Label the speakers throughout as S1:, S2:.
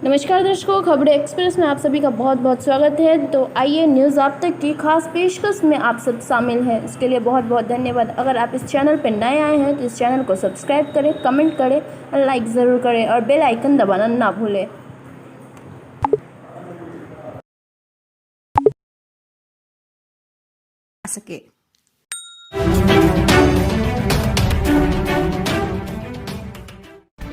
S1: नमस्कार दर्शकों, खबरें एक्सप्रेस में आप सभी का बहुत बहुत स्वागत है। तो आइए न्यूज़ आप तक की खास पेशकश में आप सब शामिल हैं, इसके लिए बहुत बहुत धन्यवाद। अगर आप इस चैनल पर नए आए हैं तो इस चैनल को सब्सक्राइब करें, कमेंट करें और लाइक ज़रूर करें और बेल आइकन दबाना ना भूलें।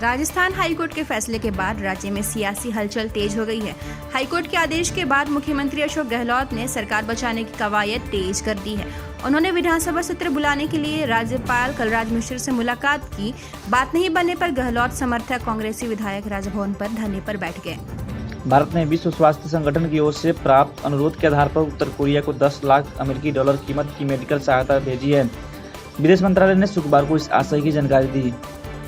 S2: राजस्थान हाईकोर्ट के फैसले के बाद राज्य में सियासी हलचल तेज हो गई है। हाईकोर्ट के आदेश के बाद मुख्यमंत्री अशोक गहलोत ने सरकार बचाने की कवायद तेज कर दी है। उन्होंने विधानसभा सत्र बुलाने के लिए राज्यपाल कलराज मिश्र से मुलाकात की। बात नहीं बनने पर गहलोत समर्थक कांग्रेसी विधायक राजभवन पर धरने पर बैठ गए।
S3: भारत ने विश्व स्वास्थ्य संगठन की ओर से प्राप्त अनुरोध के आधार पर उत्तर कोरिया को 10 लाख अमेरिकी डॉलर कीमत की मेडिकल सहायता भेजी है। विदेश मंत्रालय ने शुक्रवार को इस आशय की जानकारी दी।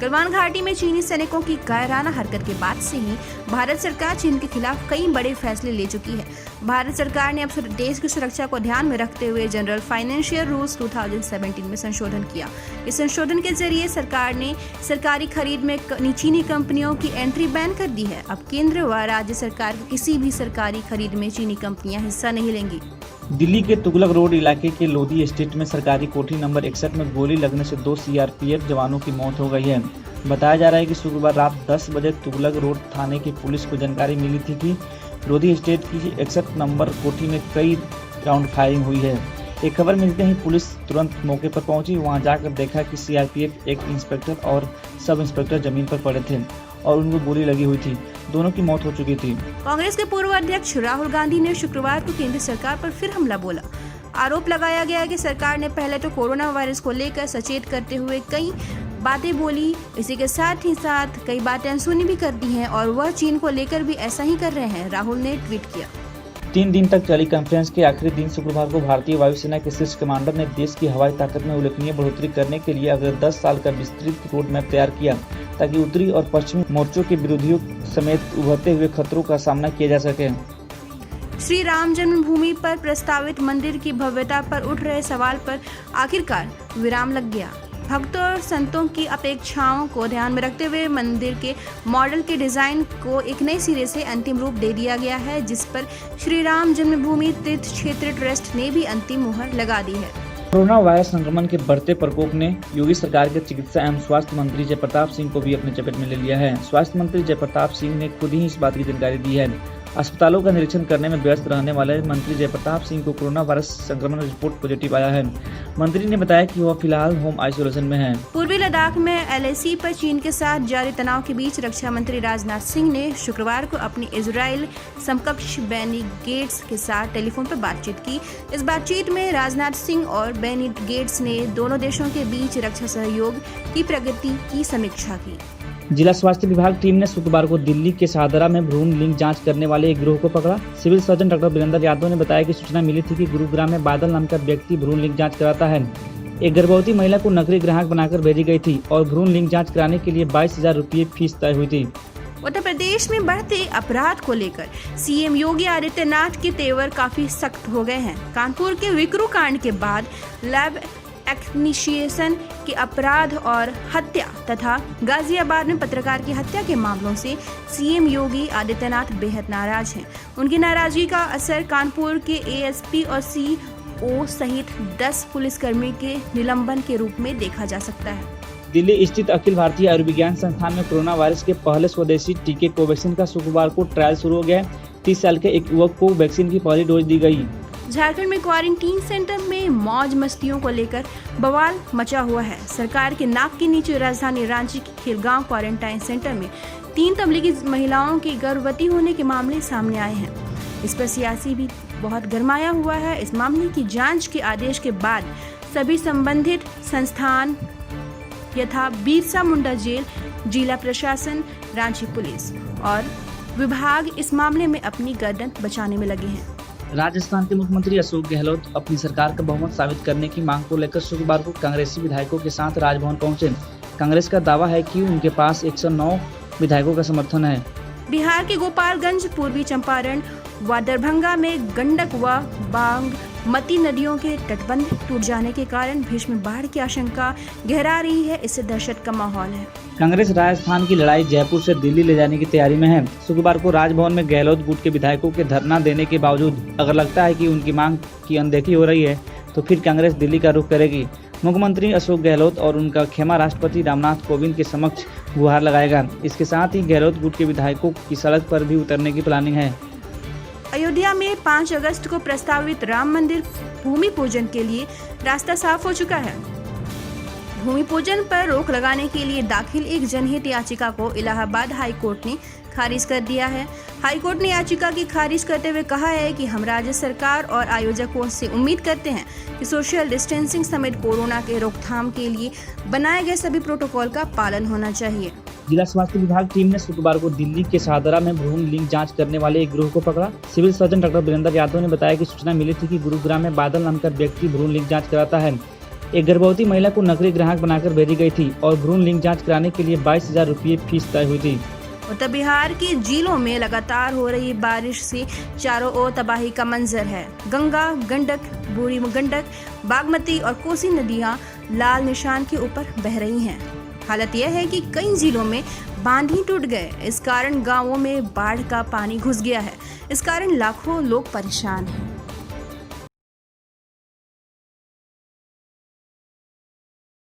S2: गलवान घाटी में चीनी सैनिकों की कायराना हरकत के बाद से ही भारत सरकार चीन के खिलाफ कई बड़े फैसले ले चुकी है। भारत सरकार ने अब देश की सुरक्षा को ध्यान में रखते हुए जनरल फाइनेंशियल रूल्स 2017 में संशोधन किया। इस संशोधन के जरिए सरकार ने सरकारी खरीद में चीनी कंपनियों की एंट्री बैन कर दी है। अब केंद्र व राज्य सरकार की किसी भी सरकारी खरीद में चीनी कंपनियां हिस्सा नहीं लेंगी।
S3: दिल्ली के तुगलक रोड इलाके के लोधी एस्टेट में सरकारी कोठी नंबर 61 में गोली लगने से 2 सीआरपीएफ जवानों की मौत हो गई है। बताया जा रहा है कि शुक्रवार रात 10 बजे तुगलक रोड थाने की पुलिस को जानकारी मिली थी कि लोधी एस्टेट की 61 नंबर कोठी में कई राउंड फायरिंग हुई है। एक खबर मिलते ही पुलिस तुरंत मौके पर पहुंची। वहां जाकर देखा कि सीआरपीएफ एक इंस्पेक्टर और सब इंस्पेक्टर जमीन पर पड़े थे और उनको गोली लगी हुई थी। दोनों की मौत हो चुकी थी।
S2: कांग्रेस के पूर्व अध्यक्ष राहुल गांधी ने शुक्रवार को केंद्र सरकार पर फिर हमला बोला। आरोप लगाया गया कि सरकार ने पहले तो कोरोना वायरस को लेकर सचेत करते हुए कई बातें बोली, इसी के साथ ही साथ कई बातें अनसुनी भी कर दी हैं और वह चीन को लेकर भी ऐसा ही कर रहे हैं, राहुल ने ट्वीट किया।
S3: 3 दिन तक चली कॉन्फ्रेंस के आखिरी दिन शुक्रवार को भारतीय वायुसेना के शीर्ष कमांडर ने देश की हवाई ताकत में उल्लेखनीय बढ़ोतरी करने के लिए अगले 10 साल का विस्तृत रोड मैप तैयार किया, ताकि उत्तरी और पश्चिमी मोर्चों के विरोधियों समेत उभरते हुए खतरों का सामना किया जा सके।
S2: श्री राम जन्मभूमि पर प्रस्तावित मंदिर की भव्यता पर उठ रहे सवाल पर आखिरकार विराम लग गया। भक्तों और संतों की अपेक्षाओं को ध्यान में रखते हुए मंदिर के मॉडल के डिजाइन को एक नए सिरे से अंतिम रूप दे दिया गया है, जिस पर श्री राम जन्मभूमि तीर्थ क्षेत्र ट्रस्ट ने भी अंतिम मुहर लगा दी है।
S3: कोरोना वायरस संक्रमण के बढ़ते प्रकोप ने योगी सरकार के चिकित्सा एवं स्वास्थ्य मंत्री जयप्रताप सिंह को भी अपने चपेट में ले लिया है। स्वास्थ्य मंत्री जयप्रताप सिंह ने खुद ही इस बात की जानकारी दी है। अस्पतालों का निरीक्षण करने में व्यस्त रहने वाले मंत्री जयप्रताप सिंह को कोरोना वायरस संक्रमण रिपोर्ट पॉजिटिव आया है। मंत्री ने बताया कि वह फिलहाल होम आइसोलेशन में है।
S2: पूर्वी लद्दाख में एलएसी पर चीन के साथ जारी तनाव के बीच रक्षा मंत्री राजनाथ सिंह ने शुक्रवार को अपनी इजराइल समकक्ष बेनी गेट्स के साथ टेलीफोन पर बातचीत की। इस बातचीत में राजनाथ सिंह और बेनी गेट्स ने दोनों देशों के बीच रक्षा सहयोग की प्रगति की समीक्षा की।
S3: जिला स्वास्थ्य विभाग टीम ने शुक्रवार को दिल्ली के शाहदरा में भ्रूण लिंग जांच करने वाले एक गिरोह को पकड़ा। Civil surgeon doctor Virendra Yadav ने बताया कि सूचना मिली थी कि गुरुग्राम में बादल नाम का व्यक्ति भ्रूण लिंग जांच कराता है। एक गर्भवती महिला को नकली ग्राहक बनाकर भेजी गई थी और भ्रूण लिंग जांच कराने के लिए 22,000 रुपये फीस तय हुई थी।
S2: उत्तर प्रदेश में बढ़ते अपराध को लेकर सीएम योगी आदित्यनाथ के तेवर काफी सख्त हो गए हैं। कानपुर के विक्रू कांड के बाद लैब एक्निशिएशन के अपराध और हत्या तथा गाजियाबाद में पत्रकार की हत्या के मामलों से सीएम योगी आदित्यनाथ बेहद नाराज हैं। उनकी नाराजगी का असर कानपुर के एएसपी और सीओ सहित 10 पुलिसकर्मी के निलंबन के रूप में देखा जा सकता है।
S3: दिल्ली स्थित अखिल भारतीय आयुर्विज्ञान संस्थान में कोरोना वायरस के पहले स्वदेशी टीके कोवैक्सीन का शुक्रवार को ट्रायल शुरू हो गया। 30 साल के एक युवक को वैक्सीन की पहली डोज दी गई।
S2: झारखंड में क्वारंटीन सेंटर में मौज मस्तियों को लेकर बवाल मचा हुआ है। सरकार के नाक के नीचे राजधानी रांची के खिलगांव क्वारंटाइन सेंटर में 3 तबलीगी महिलाओं के गर्भवती होने के मामले सामने आए हैं। इस पर सियासी भी बहुत गरमाया हुआ है। इस मामले की जांच के आदेश के बाद सभी संबंधित संस्थान यथा बिरसा मुंडा जेल, जिला प्रशासन, रांची पुलिस और विभाग इस मामले में अपनी गर्दन बचाने में लगे हैं।
S3: राजस्थान के मुख्यमंत्री अशोक गहलोत अपनी सरकार का बहुमत साबित करने की मांग को लेकर शुक्रवार को कांग्रेसी विधायकों के साथ राजभवन पहुंचे। कांग्रेस का दावा है कि उनके पास 109 विधायकों का समर्थन है।
S2: बिहार के गोपालगंज, पूर्वी चंपारण व दरभंगा में गंडक व बांग मती नदियों के तटबंध टूट जाने के कारण भीषण बाढ़ की आशंका गहरा रही है। इससे दहशत का माहौल है।
S3: कांग्रेस राजस्थान की लड़ाई जयपुर से दिल्ली ले जाने की तैयारी में है। शुक्रवार को राजभवन में गहलोत गुट के विधायकों के धरना देने के बावजूद अगर लगता है कि उनकी मांग की अनदेखी हो रही है तो फिर कांग्रेस दिल्ली का रुख करेगी। मुख्यमंत्री अशोक गहलोत और उनका खेमा राष्ट्रपति रामनाथ कोविंद के समक्ष गुहार लगाएगा। इसके साथ ही गहलोत गुट के विधायकों की सड़क पर भी उतरने की प्लानिंग है।
S2: अयोध्या में 5 अगस्त को प्रस्तावित राम मंदिर भूमि पूजन के लिए रास्ता साफ हो चुका है। भूमि पूजन पर रोक लगाने के लिए दाखिल एक जनहित याचिका को इलाहाबाद हाई कोर्ट ने खारिज कर दिया है। हाई कोर्ट ने याचिका की खारिज करते हुए कहा है कि हम राज्य सरकार और आयोजकों से उम्मीद करते हैं कि सोशल डिस्टेंसिंग समेत कोरोना के रोकथाम के लिए बनाए गए सभी प्रोटोकॉल का पालन होना चाहिए।
S3: जिला स्वास्थ्य विभाग टीम ने शुक्रवार को दिल्ली के शाहदरा में भ्रूण लिंग जांच करने वाले एक गिरोह को पकड़ा। Civil surgeon doctor Virendra Yadav ने बताया कि सूचना मिली थी कि गुरुग्राम में बादल नाम का व्यक्ति भ्रूण लिंग जांच कराता है। एक गर्भवती महिला को नकली ग्राहक बनाकर भेजी गई थी और भ्रूण लिंग जांच कराने के लिए 22,000 रुपये फीस तय हुई थी।
S2: उत्तर बिहार के जिलों में लगातार हो रही बारिश से चारों ओर तबाही का मंजर है। गंगा, गंडक, बूढ़ी गंडक, बागमती और कोसी नदियां लाल निशान के ऊपर बह रही हैं। हालत यह है कि कई जिलों में बांध ही टूट गए। इस कारण गांवों में बाढ़ का पानी घुस गया है। इस कारण लाखों लोग परेशान हैं।